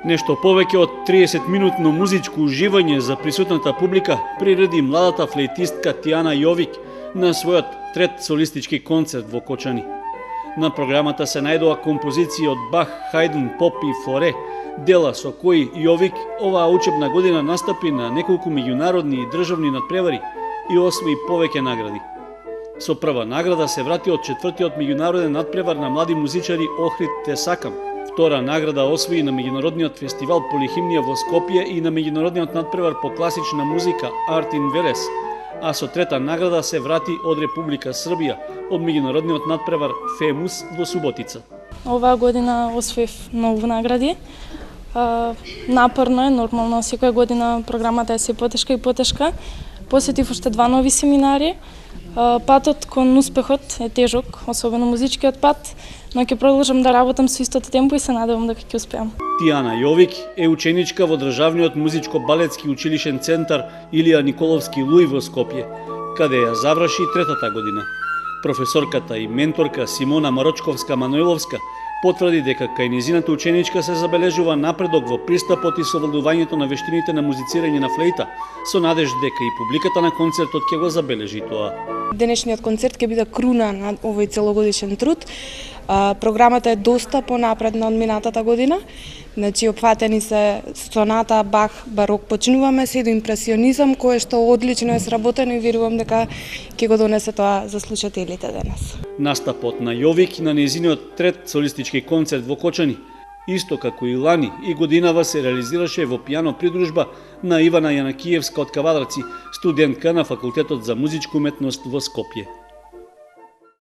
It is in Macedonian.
Нешто повеќе од 30-минутно музичко уживање за присутната публика приреди младата флейтистка Тијана Јовик на својот трет солистички концерт во Кочани. На програмата се најдоа композиции од Бах, Хајдн, Поп и Флоре, дела со кои Јовик оваа учебна година настапи на неколку меѓународни и државни надпревари и освои повеќе награди. Со прва награда се врати од четвртиот меѓународен надпревар на млади музичари Охрид те сакам. Втора награда освои на меѓународниот фестивал Полихимнија во Скопје и на меѓународниот надпревар по класична музика Арт ин Велес, а со трета награда се врати од Република Србија од меѓународниот надпревар Фемус во Суботица. Оваа година освоив многу награди. Напорно е, нормално секоја година програмата е се потешка и потешка. Посетив уште 2 нови семинари. Патот кон успехот е тежок, особено музичкиот пат, но ќе продолжам да работам со истото темпо и се надевам дека ќе успеам. Тијана Јовик е ученичка во Државниот музичко-балетски училишен центар Илија Николовски Луј во Скопје, каде ја заврши третата година. Професорката и менторка Симона Марочковска-Мануиловска потврди дека кај низината ученичка се забележува напредок во пристапот и совладувањето на вештините на музицирање на флейта, со надеж дека и публиката на концертот ќе го забележи тоа. Денешниот концерт ќе биде круна на овој целогодишен труд. Програмата е доста понапредна од минатата година. Значи, опфатени се соната, Бах, барок, почнуваме се до импресионизам, кое што одлично е сработено и верувам дека ќе го донесе тоа за слушателите денес. Настапот на Јовик на нејзиниот трет солистички концерт во Кочани, исто како и лани и годинава се реализираше во пијано придружба на Ивана Јанакиевска од Кавадарци, студентка на Факултетот за музичка уметност во Скопје.